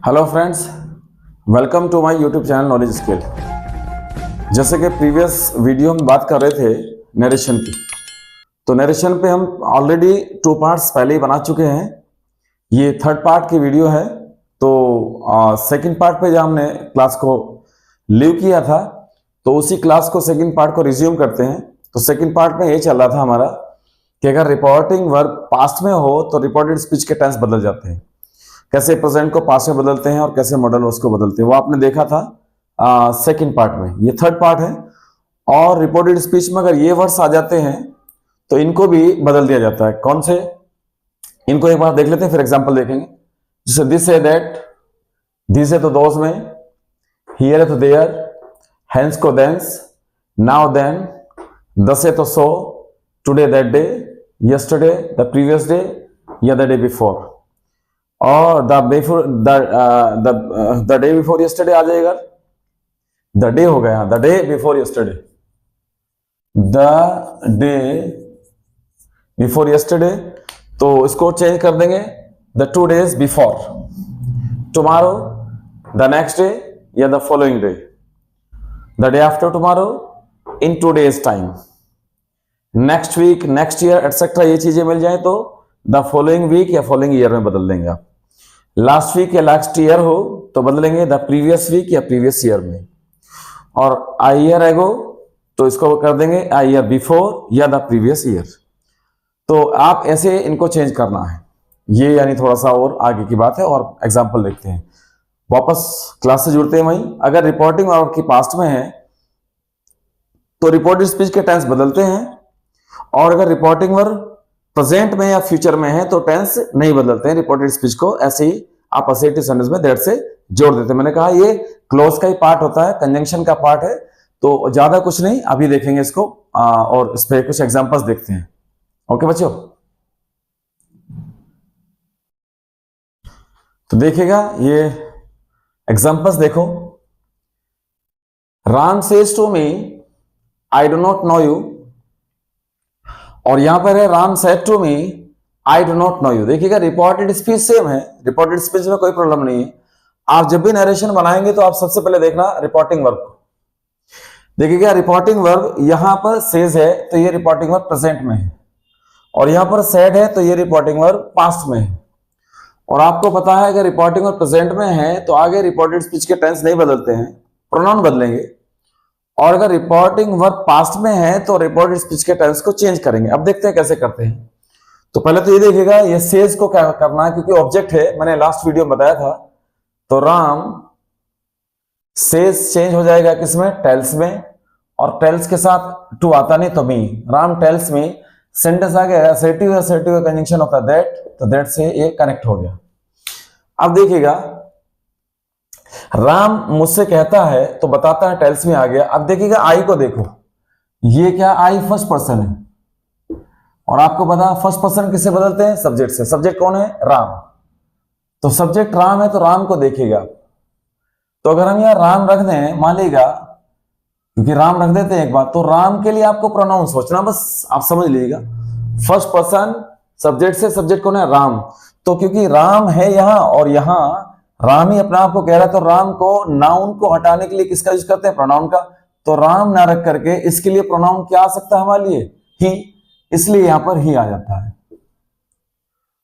Hello friends, welcome to my YouTube channel knowledge skill. जैसे कि previous video में बात कर रहे थे नरेशन की, तो नरेशन पे हम ऑलरेडी 2 पार्ट्स पहले ही बना चुके हैं। ये थर्ड पार्ट की वीडियो है। तो सेकंड पार्ट पे जब हमने क्लास को लीव किया था, तो उसी क्लास को सेकंड पार्ट को रिज्यूम करते हैं। तो सेकंड पार्ट में ये चल रहा था हमारा कि अगर रिपोर्टिंग वर्ब पास्ट में हो तो रिपोर्टेड स्पीच के टेंस बदल जाते हैं। कैसे प्रेजेंट को पास्ट में बदलते हैं और कैसे मॉडल उसको बदलते हैं, वो आपने देखा था सेकंड पार्ट में। ये थर्ड पार्ट है। और रिपोर्टेड स्पीच में अगर ये वर्ड्स आ जाते हैं तो इनको भी बदल दिया जाता है। कौन से, इनको एक बार देख लेते हैं, फिर एग्जांपल देखेंगे। जैसे दिस है दैट, दिस है तो दोज में, हियर है तो देयर, हेंस को देंस, नाउ देन, दस है तो so, today that day, yesterday the previous day या द डे बिफोर। और द डे बिफोर यस्टरडे आ जाएगा, द डे हो गया, the day before yesterday, the day before yesterday. तो इसको चेंज कर देंगे, the 2 days before, tomorrow, the next day या the following day, the day after tomorrow, in 2 days time, next week, next year etcetera. ये चीजें मिल जाए तो द फॉलोइंग वीक या फॉलोइंग ईयर में बदल देंगे आप। लास्ट वीक या लास्ट ईयर हो तो बदलेंगे द प्रीवियस वीक या प्रीवियस ईयर में। और आई ईयर एगो तो इसको कर देंगे आई ईयर बिफोर या द प्रीवियस ईयर। तो आप ऐसे इनको चेंज करना है। ये यानी थोड़ा सा और आगे की बात है। और एग्जांपल देखते हैं, वापस क्लास से जुड़ते हैं वहीं। अगर रिपोर्टिंग वर्ब की पास्ट में है तो रिपोर्टेड स्पीच के टेंस बदलते हैं, और अगर रिपोर्टिंग वर्ब प्रेजेंट में या फ्यूचर में है तो टेंस नहीं बदलते हैं। रिपोर्टेड स्पीच को ऐसे ही आप असेटिव सेंटेंस में दैट से जोड़ देते हैं। मैंने कहा ये क्लोज का ही पार्ट होता है, कंजंक्शन का पार्ट है, तो ज्यादा कुछ नहीं अभी देखेंगे इसको। और इस पे कुछ एग्जांपल्स देखते हैं। ओके बच्चों, तो देखिएगा ये एग्जांपल्स देखो। Ram says to me I do not know you, और यहां पर है Ram said to me I do not know you. देखिएगा रिपोर्टेड स्पीच सेम है, रिपोर्टेड स्पीच में कोई प्रॉब्लम नहीं है। आप जब भी नरेशन बनाएंगे तो आप सबसे पहले देखना रिपोर्टिंग वर्ब को। देखिएगा रिपोर्टिंग वर्ब यहां पर सेज है तो ये रिपोर्टिंग वर्ब प्रेजेंट में है, और यहां पर सेड है तो ये रिपोर्टिंग वर्ब पास्ट में है। और आपको पता है अगर रिपोर्टिंग वर्ब प्रेजेंट में है तो आगे रिपोर्टेड स्पीच के टेंस नहीं बदलते हैं, प्रोनाउन बदलेंगे। और अगर रिपोर्टिंग वर्ब पास्ट में है तो रिपोर्टेड स्पीच के टेंस को चेंज करेंगे। अब देखते हैं कैसे करते हैं। तो पहले तो ये देखिएगा, ये सेज को क्या करना है, क्योंकि ऑब्जेक्ट है, मैंने लास्ट वीडियो में बताया था। तो राम सेज चेंज हो जाएगा किसमें, टेल्स में, और टेल्स के साथ टू आता नहीं तो मी। राम टेल्स में सेंटेंस आ गया, असर्टिव असर्टिव कंजंक्शन होता है दैट, तो दैट से ये कनेक्ट हो गया। अब देखिएगा राम मुझसे कहता है तो बताता है टेल्स में आ गया। अब देखिएगा आई को देखो, ये क्या, आई फर्स्ट पर्सन है, और आपको पता फर्स्ट पर्सन किससे बदलते हैं, सब्जेक्ट से। सब्जेक्ट कौन है, राम। तो सब्जेक्ट राम है तो राम को देखिएगा। तो अगर हम यहां राम रख दें, मान लीजिएगा, क्योंकि राम रख देते हैं एक बार, तो राम के लिए आपको प्रोनाउन सोचना, बस आप समझ लीजिएगा। फर्स्ट पर्सन सब्जेक्ट से, सब्जेक्ट कौन है, राम। तो क्योंकि राम है यहां और यहां राम ही अपने आप को कह रहा है, तो राम को, नाउन को हटाने के लिए किसका यूज करते हैं, प्रोनाउन का। तो राम ना रख करके इसके लिए प्रोनाउन क्या आ सकता है हमारे लिए, ही, इसलिए यहां पर ही आ जाता है।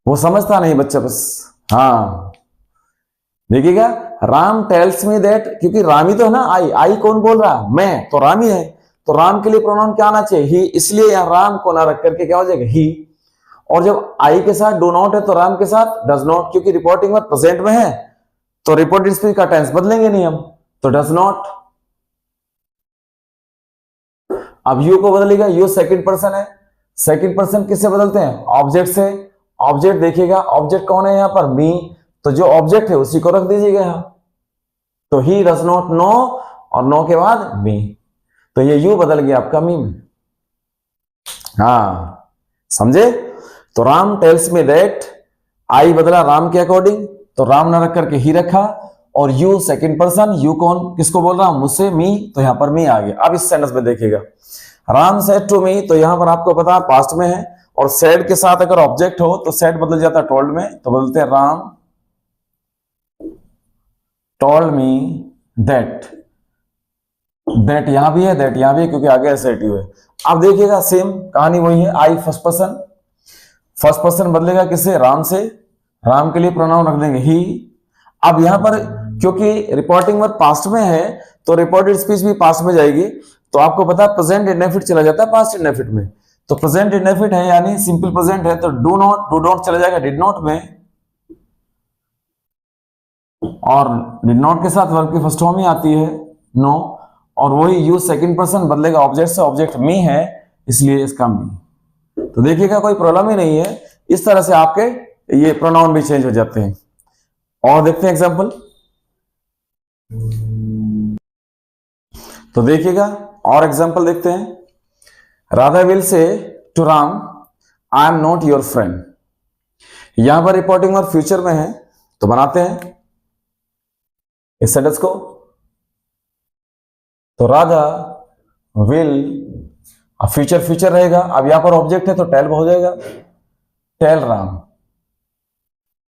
वो समझता नहीं बच्चा, बस। हाँ देखिएगा, राम टेल्स मी दैट, क्योंकि राम ही तो है ना, आई कौन बोल रहा, मैं, तो राम ही है। तो राम के लिए प्रोनाउन क्या आना चाहिए, ही, इसलिए यहां राम को ना रख करके क्या हो जाएगा, ही। और जब आई के साथ डू नॉट है तो राम के साथ डज नॉट, क्योंकि रिपोर्टिंग में प्रेजेंट में है तो रिपोर्टेड स्पीच का टेंस बदलेंगे नहीं हम, तो डज नॉट। अब यू को बदलेगा, यू सेकंड पर्सन है, सेकंड पर्सन किससे बदलते हैं, ऑब्जेक्ट से। ऑब्जेक्ट देखिएगा, ऑब्जेक्ट कौन है यहां पर, मी, तो जो ऑब्जेक्ट है उसी को रख दीजिएगा यहां। तो ही डज नॉट नो, और नो के बाद मी, तो ये यू बदल गया आपका मी में। हाँ समझे। तो राम टेल्स मी दैट, आई बदला राम के अकॉर्डिंग, तो राम ना रख करके ही रखा, और यू सेकंड पर्सन, यू कौन, किसको बोल रहा हूं, मुझसे, मी, तो यहां पर मी आ गया। अब इस सेंटेंस में देखिएगा, राम सेड टू मी, तो यहां पर आपको पता पास्ट में है, और सेड के साथ अगर ऑब्जेक्ट हो तो सेड बदल जाता है टोल्ड में, तो बदलते हैं Ram told me that, that यहां भी है, दैट यहां भी है क्योंकि आगे एसर्टिव है। अब देखिएगा सेम कहानी वही है, आई फर्स्ट पर्सन बदलेगा किससे, राम से, राम के लिए प्रोनाउन रख देंगे ही। अब यहां पर क्योंकि रिपोर्टिंग वर्ब पास्ट में है तो रिपोर्टेड स्पीच भी पास्ट में जाएगी, तो आपको पता है प्रेजेंट इंडेफिनिट चला जाता है पास्ट इंडेफिनिट में, तो प्रेजेंट इंडेफिनिट है यानी सिंपल प्रेजेंट है तो डू नॉट चला जाएगा डिड नॉट में, और डिड नॉट के साथ वर्ब की फर्स्ट फॉर्म ही आती है नो, और वही यूज सेकंड पर्सन बदलेगा ऑब्जेक्ट से, ऑब्जेक्ट मी है इसलिए इसका मी। तो देखिएगा कोई प्रॉब्लम ही नहीं है, इस तरह से आपके ये प्रोनाउन भी चेंज हो जाते हैं। और देखते हैं एग्जांपल, तो देखिएगा और एग्जांपल देखते हैं। Radha will say to Ram I am not your friend, यहां पर रिपोर्टिंग और फ्यूचर में है तो बनाते हैं इस सेंटेंस को, तो राधा विल, फ्यूचर रहेगा, अब यहां पर ऑब्जेक्ट है तो टेल हो जाएगा, टेल राम,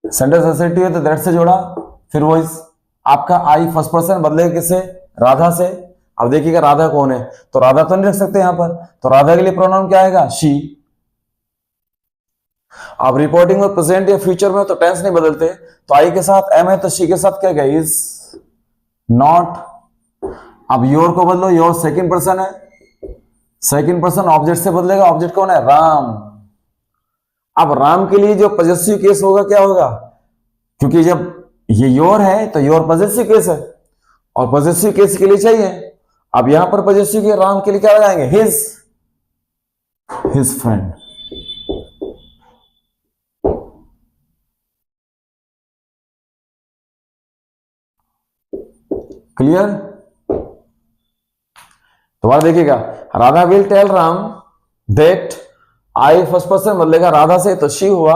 सेंटेंस असर्टिव है तो दैट से जोड़ा, फिर वो इस आपका आई फर्स्ट पर्सन बदलेगा किससे, राधा से। अब देखिएगा राधा कौन है, तो राधा तो नहीं रख सकते यहां पर, तो राधा के लिए प्रोनाउन क्या आएगा, शी। अब रिपोर्टिंग में प्रेजेंट या फ्यूचर में तो टेंस नहीं बदलते, तो आई के साथ एम है तो शी के साथ क्या गया, इज नॉट। अब योर को बदलो, योर सेकंड पर्सन है, सेकंड पर्सन ऑब्जेक्ट से बदलेगा, ऑब्जेक्ट कौन है, राम। अब राम के लिए जो पॉजेसिव केस होगा क्या होगा, क्योंकि जब ये योर है तो योर पॉजेसिव केस है और पॉजेसिव केस के लिए चाहिए, अब यहां पर पॉजेसिव के राम के लिए क्या लगाएंगे, हिज फ्रेंड। क्लियर। दोबारा देखिएगा, Radha will tell Ram that, I first person बदलेगा राधा से तो शी हुआ,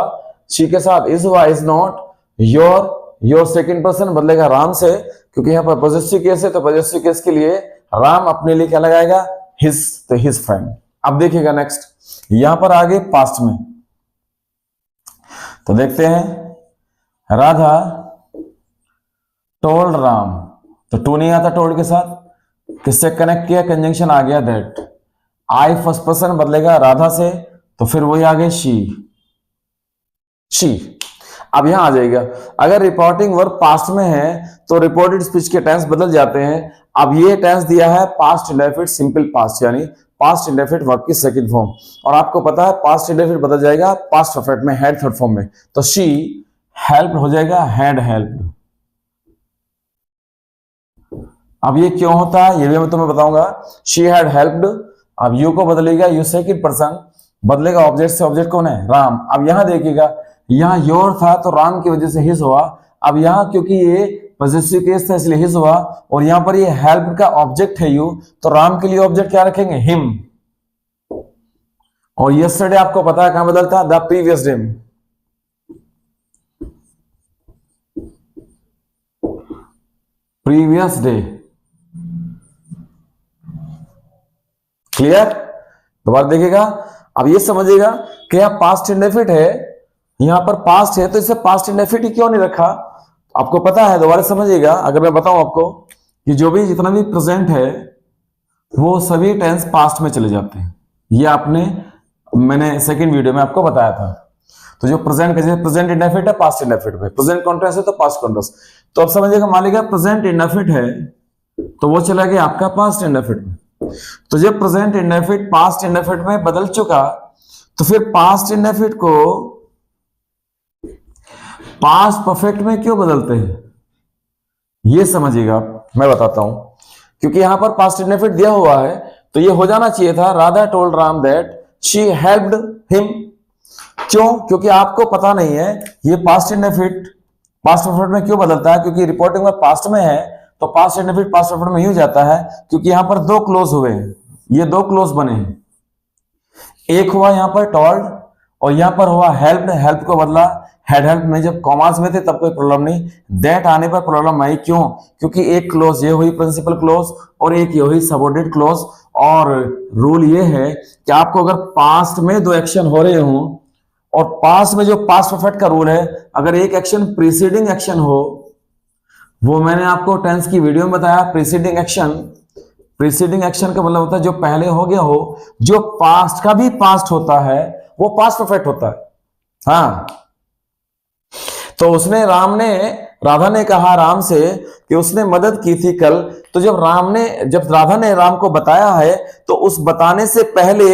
शी के साथ इज हुआ, is not, your second person बदलेगा राम से, क्योंकि यहां पर पॉजेसिव केस है तो पॉजेसिव केस के लिए राम अपने लिए क्या लगाएगा, हिज, तो हिज फ्रेंड। अब देखिएगा नेक्स्ट, यहां पर आगे पास्ट में, तो देखते हैं राधा टोल्ड राम, तो टू नहीं आता टोल्ड के साथ, किससे कनेक्ट किया, कंजंक्शन आ गया दैट, आई फर्स्ट पर्सन बदलेगा राधा से तो फिर वही आ गए शी। अब यहां आ जाएगा, अगर रिपोर्टिंग वर्ब पास्ट में है तो रिपोर्टेड स्पीच के टेंस बदल जाते हैं। अब ये टेंस दिया है पास्ट इंडेफिनिट सिंपल पास्ट, यानी पास्ट इंडेफिनिट वर्ब की सेकंड फॉर्म, और आपको पता है पास्ट इंडेफिनिट बदल जाएगा पास्ट परफेक्ट में, हैड थर्ड फॉर्म में, तो शी हेल्प्ड हो जाएगा हैड हेल्प्ड। अब ये क्यों होता है ये भी मैं तुम्हें बताऊंगा, शी हैड हेल्प्ड, अब यू को बदलेगा, यू सेकंड पर्सन बदलेगा ऑब्जेक्ट से, ऑब्जेक्ट कौन है, राम। अब यहां देखिएगा, यहां योर था तो राम की वजह से हिज हुआ, अब यहां क्योंकि ये पॉजेसिव केस था इसलिए हिज हुआ, और यहां पर ये हेल्प का ऑब्जेक्ट है यू, तो राम के लिए ऑब्जेक्ट क्या रखेंगे, हिम। और यस्टरडे आपको पता है कहां बदलता, the previous day, previous day. Clear. दोबारा देखिएगा, अब ये समझिएगा कि यहां पास्ट इंडेफिनिट है, यहां पर पास्ट है तो इसे पास्ट इंडेफिनिट क्यों नहीं रखा, आपको पता है, दोबारा समझिएगा। अगर मैं बताऊं आपको कि जो भी जितना भी प्रेजेंट है वो सभी टेंस पास्ट में चले जाते हैं, ये मैंने सेकंड वीडियो में आपको बताया था। तो जो प्रेजेंट इंडेफिनिट है पास्ट इंडेफिनिट में, प्रेजेंट कॉन्टिन्यूअस है तो पास्ट कॉन्टिन्यूअस, तो अब समझिएगा मान लीजिए प्रेजेंट इंडेफिनिट है तो वो चला गया आपका पास्ट इंडेफिनिट में, तो जब प्रेजेंट इंडेफिनिट पास्ट इंडेफिनिट में बदल चुका तो फिर पास्ट इंडेफिनिट को पास्ट परफेक्ट में क्यों बदलते हैं, ये समझिएगा, मैं बताता हूं। क्योंकि यहां पर पास्ट इंडेफिनिट दिया हुआ है तो ये हो जाना चाहिए था Radha told Ram that she helped him. क्यों, क्योंकि आपको पता नहीं है ये पास्ट इंडेफिनिट पास्ट परफेक्ट में क्यों बदलता है, क्योंकि रिपोर्टिंग में पास्ट में है तो पास्ट इंडेफिनिट पास्ट परफेक्ट में यूं जाता है, क्योंकि यहां पर दो क्लोज हुए हैं, ये दो क्लोज बने हैं, एक हुआ यहां पर टोल्ड और यहां पर हुआ हेल्प्ड, हेल्प को बदला हैड हेल्प में, जब कॉमास में थे तब कोई प्रॉब्लम नहीं, दैट आने पर प्रॉब्लम आई। क्यों, क्योंकि एक क्लोज ये हुई प्रिंसिपल क्लोज और एक ये हुई सबऑर्डिनेट क्लोज, और रूल ये है कि आपको अगर पास्ट में दो एक्शन हो रहे हो और पास्ट में जो पास्ट परफेक्ट का रूल है, अगर एक एक्शन प्रीसीडिंग एक्शन हो वो मैंने आपको टेंस की वीडियो में बताया। प्रीसीडिंग एक्शन, प्रीसीडिंग एक्शन का मतलब होता है जो पहले हो गया हो, जो पास्ट का भी पास्ट होता है वो पास्ट परफेक्ट होता है। हाँ, तो उसने राधा ने कहा राम से कि उसने मदद की थी कल, तो जब राधा ने राम को बताया है तो उस बताने से पहले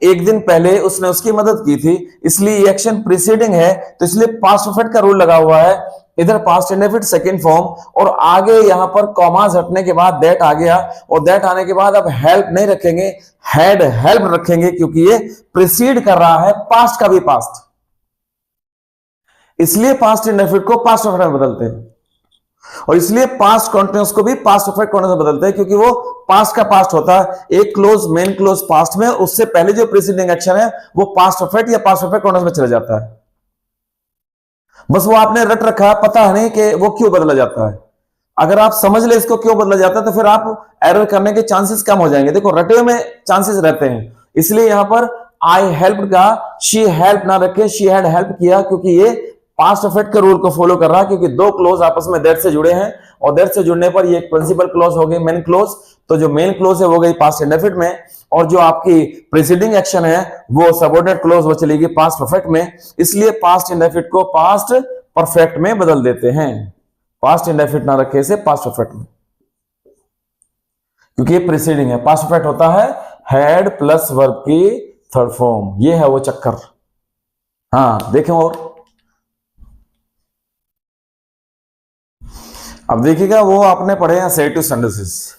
एक दिन पहले उसने उसकी मदद की थी, इसलिए ये एक्शन प्रीसीडिंग है, तो इसलिए पास्ट परफेक्ट का रूल लगा हुआ है। इधर पास्ट इंडेफिनिट सेकंड फॉर्म, और आगे यहां पर कॉमास हटने के बाद दैट आ गया, और दैट आने के बाद अब हेल्प नहीं रखेंगे, हैड हेल्प रखेंगे, क्योंकि ये प्रीसीड कर रहा है पास्ट का भी पास्ट, इसलिए पास्ट इंडेफिनिट को पास्ट परफेक्ट में बदलते हैं, और इसलिए पास्ट कॉन्टिन्यूअस को भी पास्ट परफेक्ट कॉन्टिन्यूअस में बदलते हैं, क्योंकि वो पास्ट का पास्ट होता है। एक क्लोज मेन क्लोज पास्ट में, उससे पहले जो प्रीसीडिंग एक्शन है वो पास्ट परफेक्ट या पास्ट परफेक्ट कॉन्टिन्यूअस में चला जाता है। बस वो आपने रट रखा है, पता है नहीं कि वो क्यों बदला जाता है। अगर आप समझ ले इसको क्यों बदला जाता है तो फिर आप एरर करने के चांसेस कम हो जाएंगे। देखो रटे में चांसेस रहते हैं, इसलिए यहां पर आई हेल्प का शी हेल्प ना रखे, शी हैड हेल्प किया, क्योंकि ये पास्ट परफेक्ट के रूल को फॉलो कर रहा है, क्योंकि दो क्लोज आपस में दैट से जुड़े हैं, और दैट से जुड़ने पर ये एक प्रिंसिपल क्लोज हो गई मेन क्लोज, तो जो मेन क्लोज है वो गई पास्ट इंडेफिनिट में, और जो आपकी प्रीसीडिंग एक्शन है वो सबऑर्डिनेट क्लोज वो चलेगी पास्ट परफेक्ट में, इसलिए पास्ट इंडेफिनिट को पास्ट परफेक्ट में बदल देते हैं। पास्ट इंडेफिनिट ना रखे से पास्ट परफेक्ट में, क्योंकि ये प्रीसीडिंग है। पास्ट परफेक्ट होता है हैड प्लस वर्ब की थर्ड फॉर्म, ये है वो चक्कर। हाँ देखें, और अब देखिएगा वो आपने पढ़े हैं असर्टिव सेंटेंसेस।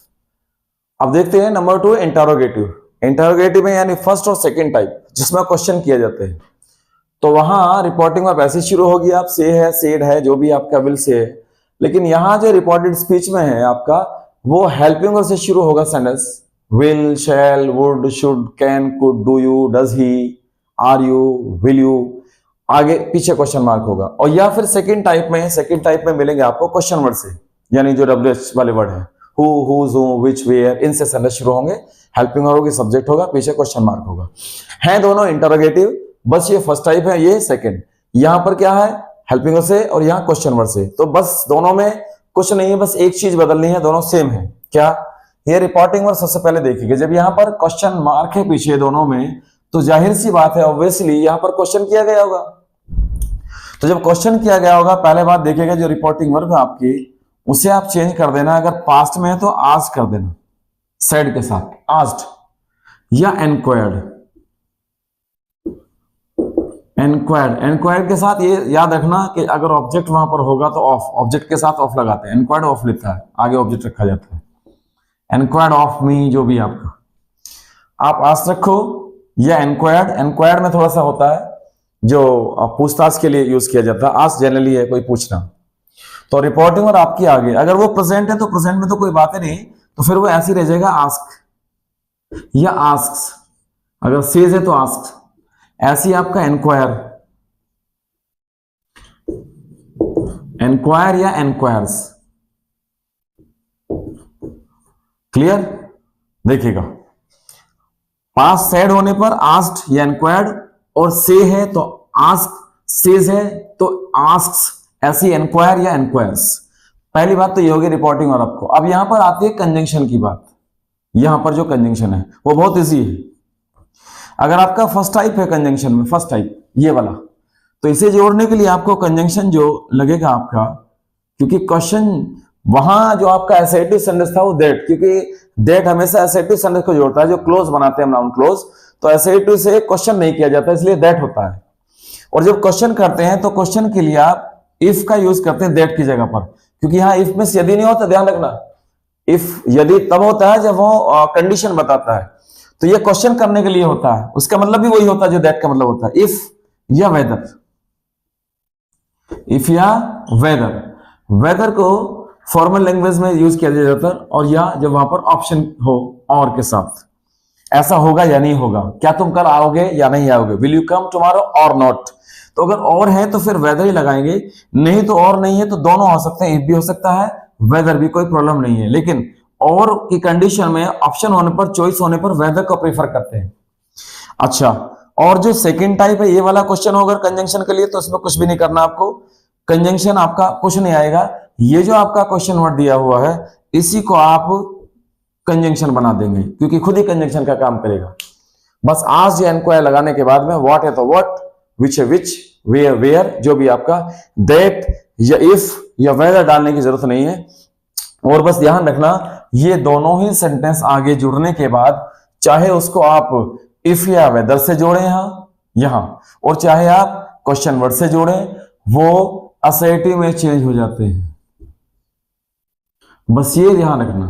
अब देखते हैं नंबर 2 इंटरोगेटिव। इंटरोगेटिव में यानी फर्स्ट और सेकंड टाइप जिसमें क्वेश्चन किया जाता है, तो वहां रिपोर्टिंग में वैसे शुरू होगी, आप से है सेड है जो भी आपका विल से है, लेकिन यहां जो रिपोर्टेड स्पीच में है आपका वो हेल्पिंग वर्ब से शुरू होगा sentence, will, shall, would, should, can, could, do you, does he, are you, will you, आगे पीछे क्वेश्चन मार्क होगा। और या फिर सेकंड टाइप में मिलेंगे आपको क्वेश्चन वर्ड से, यानी जो डब्ल्यूएच वाले वर्ड है, who, whose, who, which, where, इनसे सेंटेंस शुरू होंगे, हेल्पिंग वर्ब होगी, सब्जेक्ट होगा, पीछे क्वेश्चन मार्क होगा। हैं दोनों इंटरोगेटिव, बस ये फर्स्ट टाइप है, ये सेकंड। यहां पर क्या है, हेल्पिंग वर्ब से और यहां क्वेश्चन वर्ड से, तो बस दोनों में कुछ नहीं है, बस एक चीज बदलनी है, दोनों सेम है। क्या? ये रिपोर्टिंग वर्ब सबसे पहले देखिएगा, जब यहां पर क्वेश्चन मार्क है पीछे दोनों में, तो जाहिर सी बात है ऑब्वियसली यहां पर क्वेश्चन किया गया होगा। तो जब क्वेश्चन किया गया होगा, पहले बात देखिएगा जो रिपोर्टिंग वर्ब है आपकी, उसे आप चेंज कर देना। अगर पास्ट में है तो आस्क कर देना सेड के साथ, आस्क्ड या एनक्वायर्ड। एनक्वायर्ड के साथ ये याद रखना कि अगर ऑब्जेक्ट वहां पर होगा तो ऑफ, ऑब्जेक्ट के साथ ऑफ लगाते हैं, एनक्वायर्ड ऑफ लिखता है, आगे ऑब्जेक्ट रखा जाता है। एनक्वायर्ड ऑफ मी, जो भी आपका, आप आस्क रखो या एनक्वायर्ड में थोड़ा सा होता है जो पूछताछ के लिए यूज किया जाता है, आस्क जनरली है कोई पूछना। तो रिपोर्टिंग और आपकी आगे, अगर वो प्रेजेंट है तो प्रेजेंट में तो कोई बात नहीं, तो फिर वो ऐसे ही रह जाएगा आस्क या आस्क्स। अगर सेज है तो आस्क, ऐसे ही आपका एनक्वायर या एनक्वायर्स। क्लियर? देखिएगा पास्ट सेड होने पर आस्क्ड या एनक्वायर्ड, और से है तो आस्क, सेज है तो आस्क्स, ऐसी एनक्वायर या एनक्वायर्स। पहली बात तो ये होगी रिपोर्टिंग और आपको। अब यहां पर आती है कंजंक्शन की बात। यहां पर जो कंजंक्शन है वो बहुत इजी है। अगर आपका फर्स्ट टाइप है कंजंक्शन में, फर्स्ट टाइप ये वाला, तो इसे जोड़ने के लिए आपको कंजंक्शन जो लगेगा आपका, क्योंकि क्वेश्चन वहां जो आपका एसर्टिव सेंटेंस था वो दैट, क्योंकि दैट हमेशा एसर्टिव सेंटेंस को जोड़ता है, जो क्लोज बनाते हैं हम नाउन क्लोज, तो एसर्टिव से क्वेश्चन नहीं किया जाता, इसलिए दैट होता है। और जब क्वेश्चन करते हैं तो क्वेश्चन के लिए आप इफ का यूज करते हैं दैट की जगह पर, क्योंकि यहां इफ में यदि नहीं होता, ध्यान रखना, इफ यदि तब होता है जब वो कंडीशन बताता है, तो ये क्वेश्चन करने के लिए होता है, उसका मतलब भी वही होता है जो दैट का मतलब होता है, इफ या वेदर। इफ या वेदर, वेदर को फॉर्मल लैंग्वेज में यूज किया जाता है, और या जब वहां पर ऑप्शन हो और के साथ, ऐसा होगा या नहीं होगा, क्या तुम कल आओगे या नहीं आओगे, विल यू कम टुमारो और नॉट। तो अगर और है तो फिर वेदर ही लगाएंगे, नहीं तो और नहीं है तो दोनों हो सकते हैं, इफ भी हो सकता है, वेदर भी, कोई प्रॉब्लम नहीं है। लेकिन और की कंडीशन में ऑप्शन होने पर, चॉइस होने पर वेदर को प्रीफर करते हैं। अच्छा, और जो सेकंड टाइप है, ये वाला क्वेश्चन होगा कंजंक्शन के लिए, तो उसमें कुछ भी नहीं करना आपको, कंजंक्शन आपका कुछ नहीं आएगा, ये जो आपका क्वेश्चन वर्ड दिया हुआ है इसी को आप कंजंक्शन बना देंगे, क्योंकि खुद ही कंजंक्शन का काम करेगा। बस आज या एनक्वायर लगाने के बाद में व्हाट है तो व्हाट, विच है विच, वेयर वेयर, जो भी आपका दैट या इफ या वेदर डालने की जरूरत नहीं है। और बस ध्यान रखना ये दोनों ही सेंटेंस आगे जुड़ने के बाद चाहे उसको आप इफ या वेदर से जोड़ें यहां और चाहे आप क्वेश्चन वर्ड से जोड़ें, वो असर्टिव में चेंज हो जाते हैं। बस ये ध्यान रखना,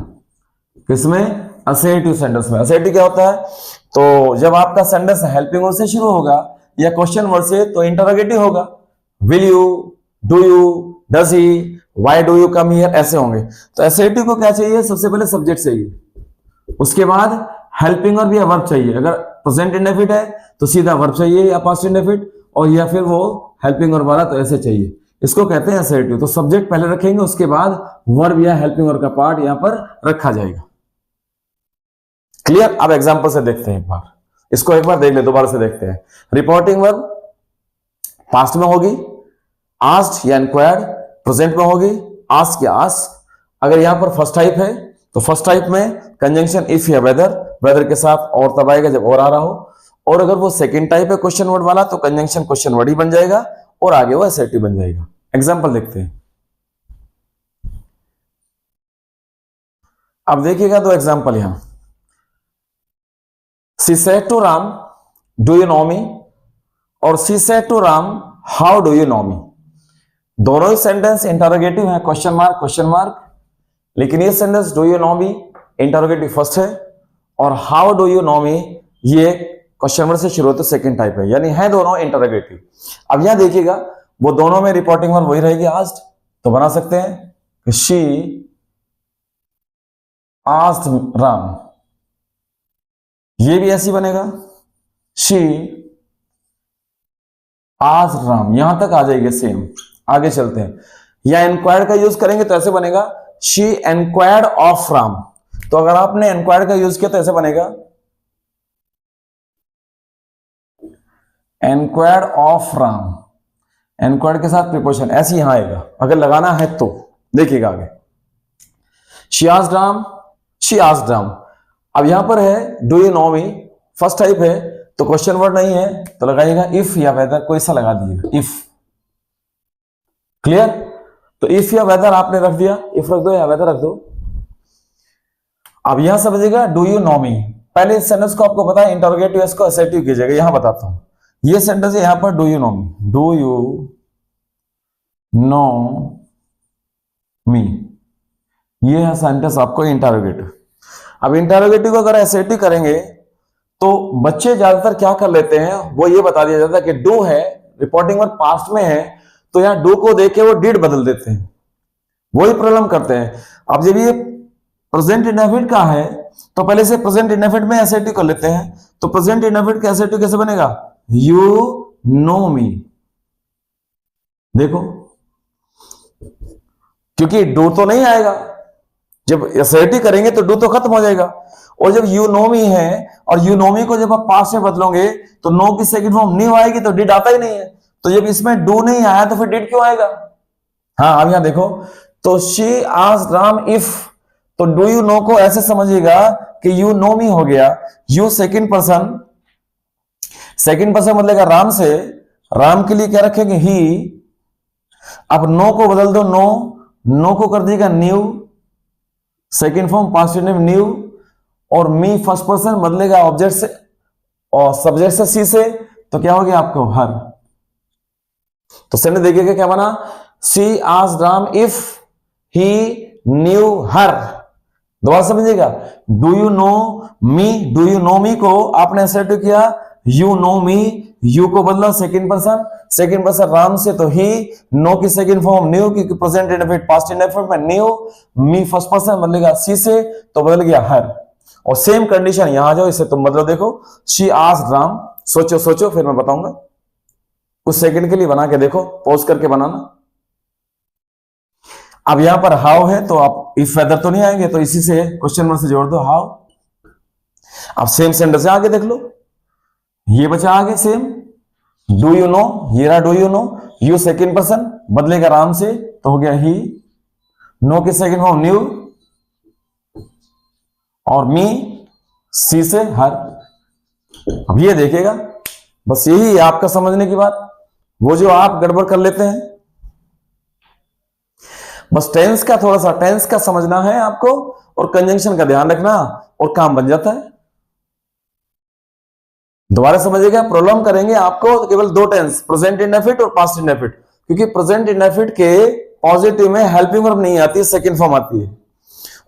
किसमें? असर्टिव सेंटेंस में। असर्टिव क्या होता है? तो जब आपका सेंटेंस हेल्पिंग वर्ड से शुरू होगा या क्वेश्चन वर्ड से तो इंटरोगेटिव होगा। Will you, do you, does he, why do you come here, ऐसे होंगे। तो असर्टिव को क्या चाहिए? सबसे पहले सब्जेक्ट चाहिए, उसके बाद हेल्पिंग वर्ब या वर्ब चाहिए। अगर प्रेजेंट इंडेफिनिट है तो सीधा वर्ब चाहिए या पास्ट इंडेफिनिट, और या फिर वो हेल्पिंग वर्ब वाला तो ऐसे चाहिए। इसको कहते हैं असर्टिव। तो सब्जेक्ट पहले रखेंगे, उसके बाद वर्ब या हेल्पिंग वर्ब का पार्ट यहां पर रखा जाएगा। क्लियर? अब एग्जांपल से देखते हैं, एक बार इसको एक बार देख ले, दोबारा से देखते हैं। रिपोर्टिंग वर्ब पास्ट में होगी, आस्क्ड या इंक्वायर्ड प्रेजेंट में होगी, आस्क या आस्क। अगर यहां पर फर्स्ट टाइप है तो फर्स्ट टाइप में कंजंक्शन इफ या वेदर, वेदर के साथ और तब आएगा जब और आ रहा हो। और अगर वो सेकंड टाइप है क्वेश्चन वर्ड वाला तो कंजंक्शन क्वेश्चन वर्ड ही बन जाएगा और आगे वो असर्टिव बन जाएगा। एग्जांपल देखते हैं। अब देखिएगा दो एग्जांपल यहां। She said to Ram, do you know me? और she said to Ram, how do you know me? दोनों ही सेंटेंस इंटरोगेटिव है, क्वेश्चन मार्क क्वेश्चन मार्क। लेकिन ये sentence do you know me interrogative first है और how do you know me ये question word से शुरू होता है, सेकंड टाइप है, यानी है दोनों इंटरोगेटिव। अब यहां देखिएगा वो दोनों में रिपोर्टिंग वर्ब वही रहेगी आस्क्ड, तो बना सकते हैं शी आस्क्ड राम, ये भी ऐसी बनेगा शी आस्क्ड राम, यहां तक आ जाएगी सेम। आगे चलते हैं। या एनक्वायर्ड का यूज करेंगे तो ऐसे बनेगा शी एनक्वायर्ड ऑफ राम। तो अगर आपने एनक्वायर्ड का यूज किया तो ऐसे बनेगा एनक्वायर्ड ऑफ राम, एनक्वायर्ड के साथ प्रीपोजिशन ऐसे यहां आएगा अगर लगाना है तो। देखिएगा आगे she asked Ram, she asked Ram. अब यहां पर है do you know me, first type है तो क्वेश्चन वर्ड नहीं है तो लगाइएगा इफ या वेदर, कोई सा लगा दीजिएगा इफ। क्लियर? तो इफ या वेदर आपने रख दिया, इफ रख दो या वेदर रख दो। अब यहां समझिएगा डू यू नो मी, पहले इस सेंटेंस को आपको पता है इंटरोगेटिव, इसको असर्टिव कीजिएगा। यहां बताता हूं, ये सेंटेंस है यहां पर do you know me, do you know me, ये है सेंटेंस आपको इंटरोगेटिव। अब इंटरोगेटिव को अगर असर्टिव करेंगे तो बच्चे ज्यादातर क्या कर लेते हैं, वो ये बता दिया जाता है कि डू है, रिपोर्टिंग वर्ब पास्ट में है तो यहां डू को देख के वो डिड बदल देते हैं, वही प्रॉब्लम करते हैं। अब जब ये प्रेजेंट इंडेफिनिट का है तो पहले से प्रेजेंट इंडेफिनिट में असर्टिव कर लेते हैं। तो प्रेजेंट इंडेफिनिट का असर्टिव कैसे बनेगा? यू नो मी। देखो, क्योंकि डू तो नहीं आएगा, जब असर्टिव करेंगे तो डू तो खत्म हो जाएगा। और जब यू नो मी है और यू नो मी को जब आप पास्ट में बदलोगे तो नो की सेकंड फॉर्म न्यू आएगी तो डिड आता ही नहीं है। तो जब इसमें डू नहीं आया तो फिर डिड क्यों आएगा? हाँ, अब यहां देखो तो शी आस्क्ड राम इफ, तो डू यू नो को ऐसे समझिएगा कि यू नो मी हो गया। You second person, second person बदलेगा राम से, राम के लिए क्या रखेंगे ही। अब नो को बदल दो नो, नो को कर दीजिएगा new, second form past indefinite new. और मी फर्स्ट पर्सन बदलेगा ऑब्जेक्ट से और सब्जेक्ट से सी से, तो क्या हो गया आपको हर। तो सेंटेंस देखिएगा क्या बना, she asked Ram if he knew her. दोबारा समझिएगा, do you know me, do you know me को आपने असर्टिव किया, यू नो मी, यू को बदला सेकंड पर्सन राम से तो ही, नो की सेकंड फॉर्म न्यू क्योंकि प्रेजेंट इंडेफिनिट पास्ट इंडेफिनिट में न्यू, मी फर्स्ट पर्सन बदलेगा सी से तो बदल गया हर। और सेम कंडीशन यहां जाओ, इसे तुम बदलो। देखो शी आस्क्ड राम, सोचो सोचो फिर मैं बताऊंगा, कुछ सेकंड के लिए बना के देखो, पॉज करके बनाना। अब यहां पर हाउ है तो आप इफ वेदर तो नहीं आएंगे तो इसी से क्वेश्चन वर्ड से जोड़ दो हाउ। अब सेम सेंटेंस आगे देख लो, ये बचा आगे सेम डू यू नो, ये रहा do you no, you second person बदलेगा राम से तो हो गया ही। नो की सेकंड फॉर्म न्यू, और मी सी से हर। अब ये देखिएगा, बस यही है आपका समझने की बात। वो जो आप गड़बड़ कर लेते हैं, बस टेंस का थोड़ा सा टेंस का समझना है आपको, और कंजंक्शन का ध्यान रखना, और काम बन जाता है। दोबारा समझिएगा, प्रॉब्लम करेंगे आपको तो केवल दो टेंस, प्रेजेंट इंडेफिनिट और पास्ट इंडेफिनिट, क्योंकि प्रेजेंट इंडेफिनिट के पॉजिटिव में हेल्पिंग वर्ब नहीं आती, सेकंड फॉर्म आती है,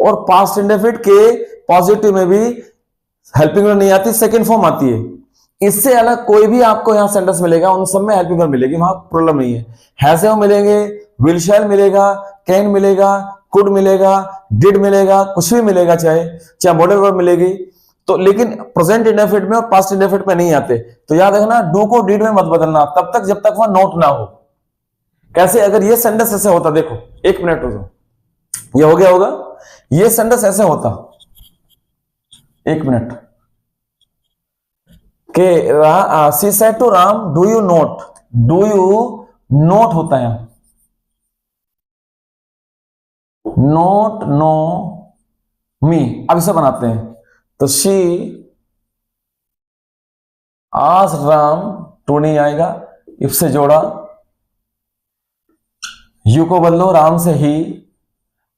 और पास्ट इंडेफिनिट के पॉजिटिव में भी हेल्पिंग वर्ब नहीं आती, सेकंड फॉर्म आती है। इससे अलग कोई भी आपको यहां सेंटेंस मिलेगा, उन सब में हेल्पिंग वर्ब मिलेगी, वहां प्रॉब्लम नहीं है। हैज हैव मिलेंगे, विल शैल मिलेगा, कैन मिलेगा, कुड मिलेगा, डिड मिलेगा, कुछ भी मिलेगा, चाहे मॉडल वर्ब मिलेगी। तो लेकिन प्रेजेंट इंडेफिनिट में और पास्ट इंडेफिनिट में नहीं आते। तो याद रखना, डू को डिड में मत बदलना तब तक जब तक वह नोट ना हो। कैसे? अगर ये सेंटेंस ऐसे होता, देखो एक मिनट हो जाओ, ये हो गया होगा, ये सेंटेंस ऐसे होता, एक मिनट, के सी said to Ram do you note, do you note होता है, नोट नो मी। अब इसे बनाते हैं, तो शी आज राम, टू नहीं आएगा, इफ से जोड़ा, यू को बदलो राम से ही।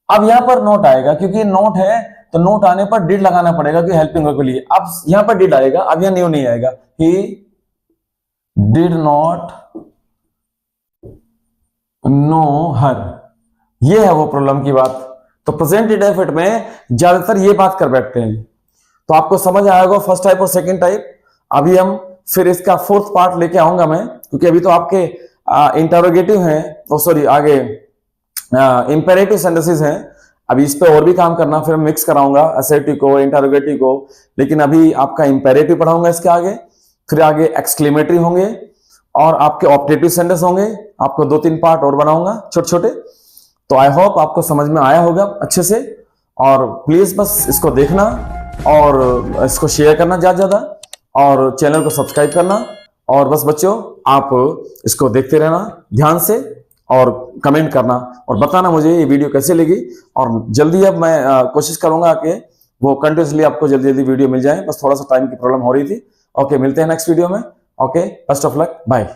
अब यहां पर नोट आएगा, क्योंकि नोट है तो नोट आने पर डिड लगाना पड़ेगा कि हेल्पिंग वर्ब के लिए। अब यहां पर डिड आएगा, अब यहां न्यू नहीं आएगा। ही डिड नॉट नो हर, ये है वो प्रॉब्लम की बात। तो प्रेजेंट इंडेफिनिट में ज्यादातर ये बात कर बैठते हैं। तो आपको समझ आया होगा फर्स्ट टाइप और सेकंड टाइप। अभी हम फिर इसका फोर्थ पार्ट लेके आऊंगा मैं, क्योंकि अभी तो आपके इंटरोगेटिव हैं, सॉरी आगे इंपेरेटिव सेंटेंसेस हैं। अभी इस पे और भी काम करना, फिर मिक्स कराऊंगा असर्टिव को, इंटरोगेटिव को, लेकिन अभी आपका इंपेरेटिव पढ़ाऊंगा इसके आगे, फिर आगे एक्सक्लेमेटरी होंगे, और आपके ऑप्टेटिव सेंटेंस होंगे। आपको 2-3 पार्ट और बनाऊंगा छोटे छोटे। तो आई होप आपको समझ में आया होगा अच्छे से, और प्लीज बस इसको देखना और इसको शेयर करना ज्यादा ज्यादा, और चैनल को सब्सक्राइब करना। और बस बच्चों, आप इसको देखते रहना ध्यान से, और कमेंट करना और बताना मुझे ये वीडियो कैसे लगी। और जल्दी अब मैं कोशिश करूंगा कि वो कंटिन्यूसली आपको जल्दी जल्दी वीडियो मिल जाए, बस थोड़ा सा टाइम की प्रॉब्लम हो रही थी। ओके, मिलते हैं नेक्स्ट वीडियो में। Okay, best of luck, bye.